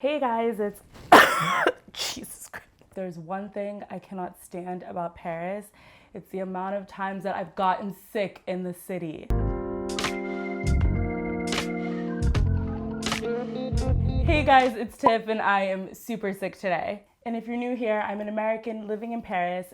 Hey guys, it's Jesus Christ. There's one thing I cannot stand about Paris. It's the amount of times that I've gotten sick in the city. Hey guys, it's Tiff and I am super sick today. And if you're new here, I'm an American living in Paris.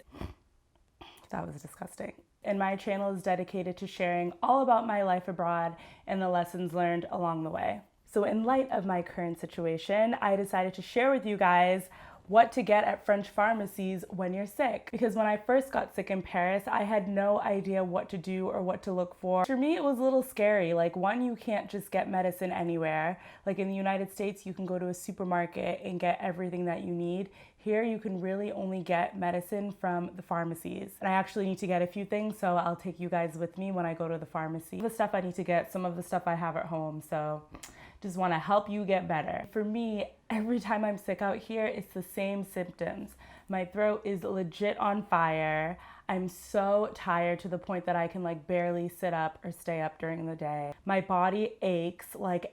That was disgusting. And my channel is dedicated to sharing all about my life abroad and the lessons learned along the way. So in light of my current situation, I decided to share with you guys what to get at French pharmacies when you're sick. Because when I first got sick in Paris, I had no idea what to do or what to look for. For me, it was a little scary. Like, one, you can't just get medicine anywhere. Like in the United States, you can go to a supermarket and get everything that you need. Here, you can really only get medicine from the pharmacies. And I actually need to get a few things, so I'll take you guys with me when I go to the pharmacy. The stuff I need to get, some of the stuff I have at home, so just want to help you get better. For me, every time I'm sick out here, it's the same symptoms. My throat is legit on fire. I'm so tired to the point that I can barely sit up or stay up during the day. My body aches,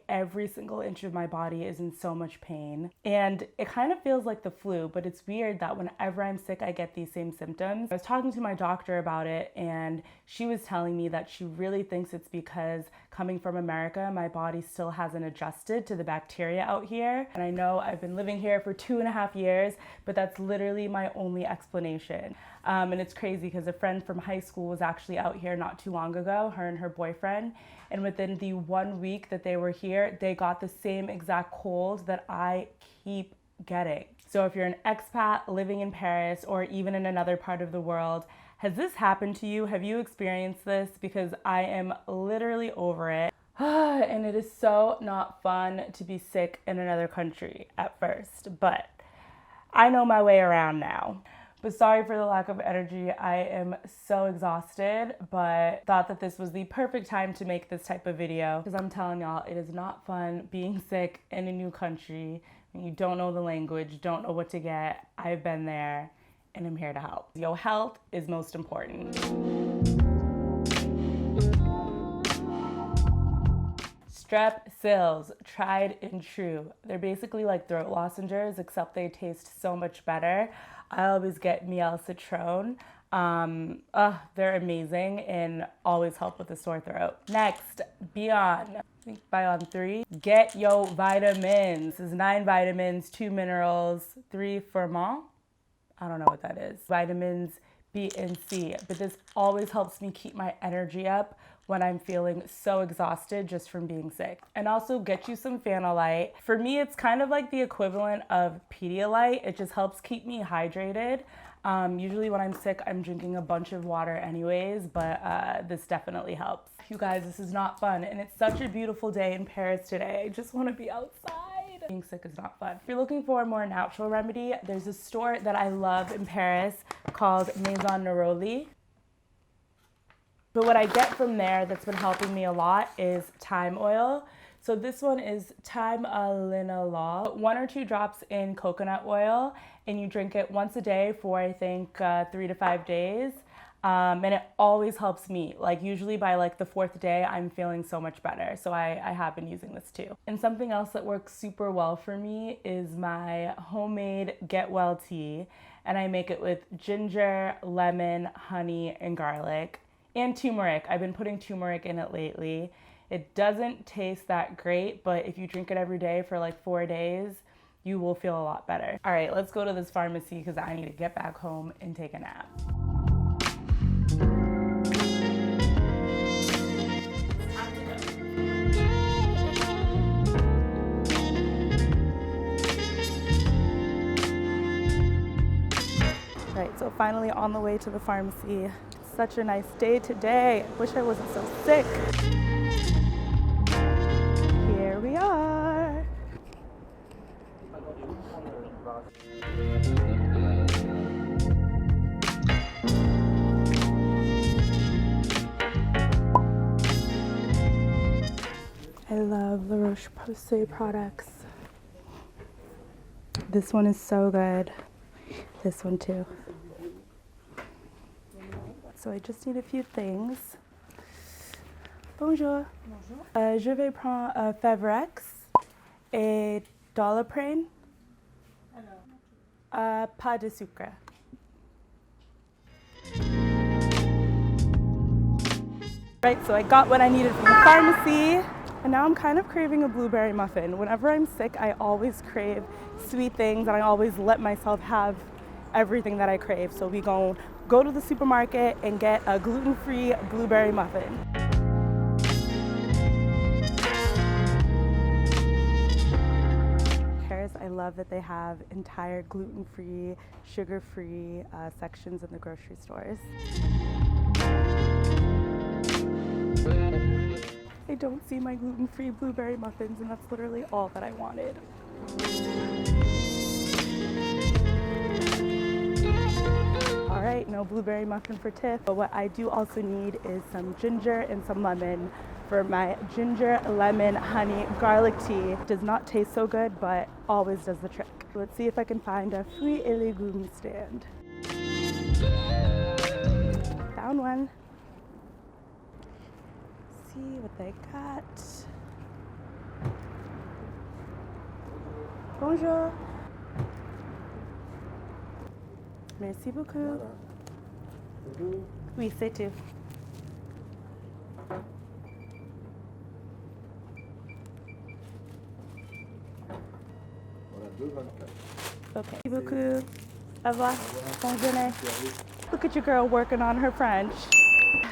every single inch of my body is in so much pain. And it kind of feels like the flu, but it's weird that whenever I'm sick, I get these same symptoms. I was talking to my doctor about it, and she was telling me that she really thinks it's because coming from America, my body still hasn't adjusted to the bacteria out here. And I know I've been living here for 2.5 years, but that's literally my only explanation. And it's crazy because a friend from high school was actually out here not too long ago, her and her boyfriend. And within the 1 week that they were here, they got the same exact cold that I keep getting. So if you're an expat living in Paris or even in another part of the world, has this happened to you? Have you experienced this? Because I am literally over it. And it is so not fun to be sick in another country at first, but I know my way around now. But sorry for the lack of energy. I am so exhausted, but thought that this was the perfect time to make this type of video because I'm telling y'all, it is not fun being sick in a new country when you don't know the language, don't know what to get. I've been there and I'm here to help. Your health is most important. Strepsils, tried and true. They're basically like throat lozenges, except they taste so much better. I always get miel citron. They're amazing and always help with the sore throat. Next, Beyond. I think Beyond 3. Get your vitamins. This is 9 vitamins, 2 minerals, 3 ferment. I don't know what that is. Vitamins B and C. But this always helps me keep my energy up when I'm feeling so exhausted just from being sick. And also get you some Fanalite. For me, it's kind of like the equivalent of Pedialyte. It just helps keep me hydrated. Usually when I'm sick, I'm drinking a bunch of water anyways, but this definitely helps. You guys, this is not fun. And it's such a beautiful day in Paris today. I just want to be outside. Being sick is not fun. If you're looking for a more natural remedy, there's a store that I love in Paris called Maison Neroli. But what I get from there that's been helping me a lot is thyme oil. So this one is thyme linalool, 1 or 2 drops in coconut oil, and you drink it once a day for I think 3 to 5 days. And it always helps me. Usually by the 4th day, I'm feeling so much better. So I have been using this too. And something else that works super well for me is my homemade Get Well tea. And I make it with ginger, lemon, honey, and garlic. And turmeric. I've been putting turmeric in it lately. It doesn't taste that great, but if you drink it every day for 4 days, you will feel a lot better. All right, let's go to this pharmacy because I need to get back home and take a nap. All right, so finally on the way to the pharmacy. Such a nice day today. I wish I wasn't so sick. Here we are. I love La Roche-Posay products. This one is so good. This one too. So I just need a few things. Bonjour. Bonjour. Je vais prendre Favrex et Doliprane? Pas de sucre. Right, so I got what I needed from the pharmacy, and now I'm kind of craving a blueberry muffin. Whenever I'm sick, I always crave sweet things, and I always let myself have everything that I crave. So we go to the supermarket and get a gluten-free blueberry muffin. I love that they have entire gluten-free, sugar-free sections in the grocery stores. I don't see my gluten-free blueberry muffins, and that's literally all that I wanted. All right, no blueberry muffin for Tiff. But what I do also need is some ginger and some lemon for my ginger, lemon, honey, garlic tea. Does not taste so good, but always does the trick. Let's see if I can find a fruits et légumes stand. Found one. See what they got. Bonjour. Merci beaucoup. Oui, c'est tout. Okay. Merci beaucoup. Au revoir. Bonne journée. Look at your girl working on her French.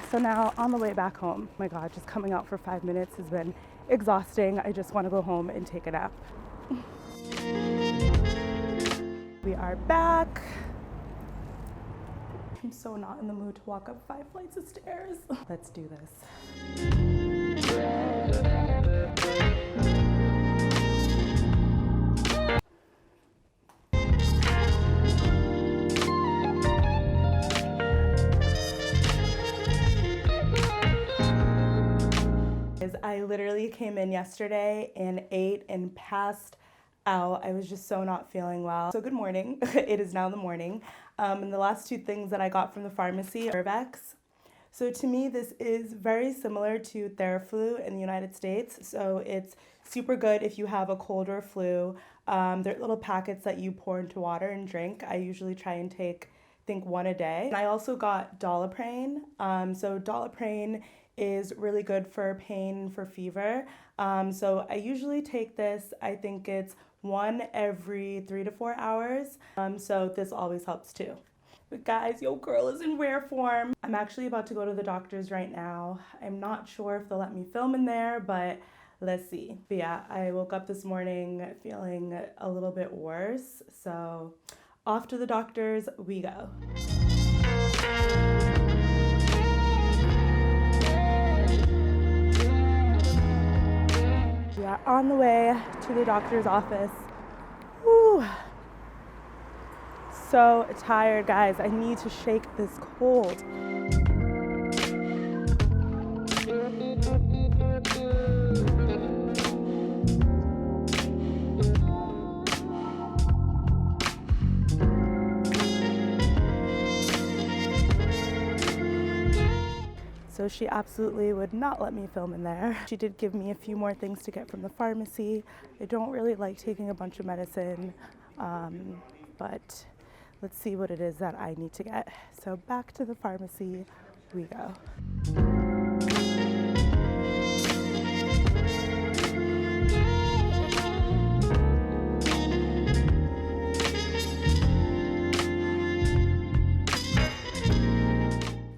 So now on the way back home, my God, just coming out for 5 minutes has been exhausting. I just want to go home and take a nap. We are back. I'm so not in the mood to walk up 5 flights of stairs. Let's do this. I literally came in yesterday and ate and passed out. I was just so not feeling well. So good morning. It is now the morning. And the last 2 things that I got from the pharmacy are Cervex. So to me, this is very similar to Theraflu in the United States. So it's super good if you have a cold or flu. They're little packets that you pour into water and drink. I usually try and take, I think, 1 a day. And I also got Doliprane. So Doliprane is really good for pain, for fever. So I usually take this, I think it's 1 every 3 to 4 hours. So this always helps too. But guys, yo girl is in rare form. I'm actually about to go to the doctor's right now. I'm not sure if they'll let me film in there, but let's see. But yeah, I woke up this morning feeling a little bit worse. So off to the doctor's we go. We are on the way to the doctor's office. Whew. So tired, guys. I need to shake this cold. So she absolutely would not let me film in there. She did give me a few more things to get from the pharmacy. I don't really like taking a bunch of medicine, but let's see what it is that I need to get. So back to the pharmacy we go.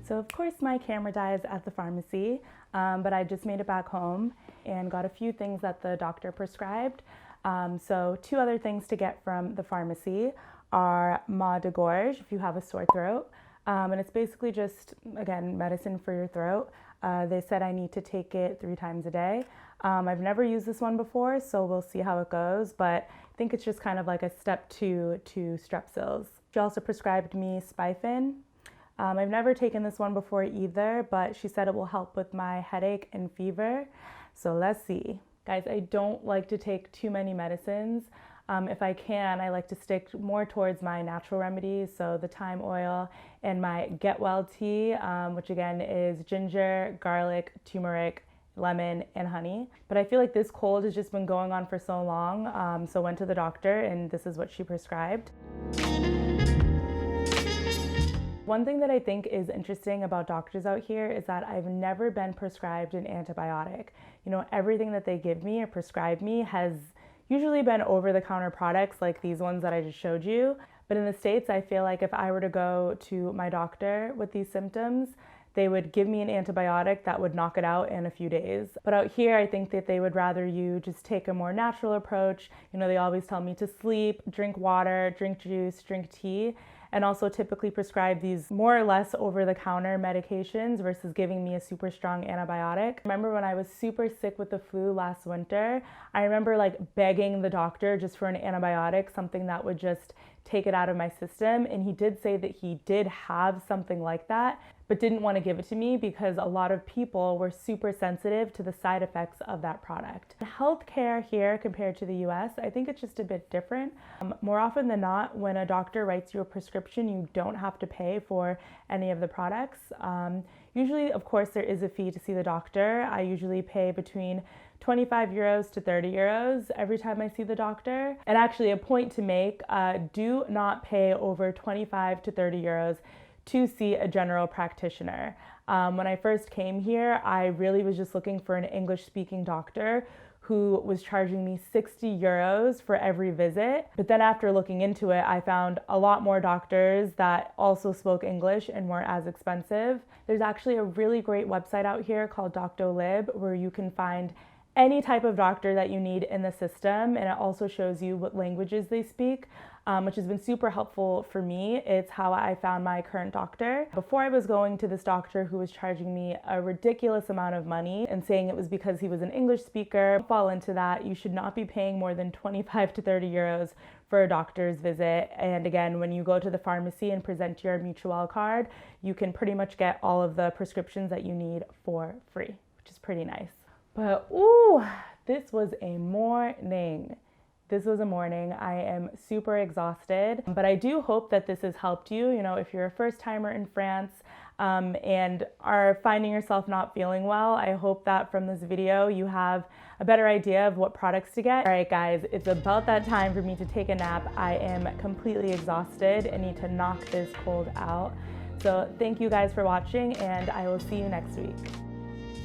So of course my camera dies at the pharmacy, but I just made it back home and got a few things that the doctor prescribed. So 2 other things to get from the pharmacy are Mal de Gorge if you have a sore throat. And it's basically just, again, medicine for your throat. They said I need to take it 3 times a day. I've never used this one before, so we'll see how it goes, but I think it's just kind of like a step 2 to Strepsils. She also prescribed me Spifen. I've never taken this one before either, but she said it will help with my headache and fever. So let's see. Guys, I don't like to take too many medicines. If I can, I like to stick more towards my natural remedies, so the thyme oil and my Get Well tea, which again is ginger, garlic, turmeric, lemon, and honey. But I feel like this cold has just been going on for so long, so went to the doctor and this is what she prescribed. One thing that I think is interesting about doctors out here is that I've never been prescribed an antibiotic. You know, everything that they give me or prescribe me has usually been over-the-counter products like these ones that I just showed you. But in the States, I feel like if I were to go to my doctor with these symptoms, they would give me an antibiotic that would knock it out in a few days. But out here, I think that they would rather you just take a more natural approach. You know, they always tell me to sleep, drink water, drink juice, drink tea, and also typically prescribe these more or less over-the-counter medications versus giving me a super strong antibiotic. I remember when I was super sick with the flu last winter, I remember like begging the doctor just for an antibiotic, something that would just take it out of my system. And he did say that he did have something like that, but didn't want to give it to me because a lot of people were super sensitive to the side effects of that product. Healthcare here compared to the US, I think it's just a bit different. More often than not, when a doctor writes you a prescription, you don't have to pay for any of the products. Usually, of course, there is a fee to see the doctor. I usually pay between 25 euros to 30 euros every time I see the doctor. And actually, a point to make, do not pay over 25 to 30 euros to see a general practitioner. When I first came here, I really was just looking for an English-speaking doctor who was charging me 60 euros for every visit. But then after looking into it, I found a lot more doctors that also spoke English and weren't as expensive. There's actually a really great website out here called Doctolib where you can find any type of doctor that you need in the system, and it also shows you what languages they speak, which has been super helpful for me. It's how I found my current doctor. Before I was going to this doctor who was charging me a ridiculous amount of money and saying it was because he was an English speaker. Don't fall into that. You should not be paying more than 25 to 30 euros for a doctor's visit. And again, when you go to the pharmacy and present your Mutual card, you can pretty much get all of the prescriptions that you need for free, which is pretty nice. But ooh, this was a morning. This was a morning. I am super exhausted, but I do hope that this has helped you. You know, if you're a first timer in France and are finding yourself not feeling well, I hope that from this video you have a better idea of what products to get. All right, guys, it's about that time for me to take a nap. I am completely exhausted and need to knock this cold out. So thank you guys for watching, and I will see you next week.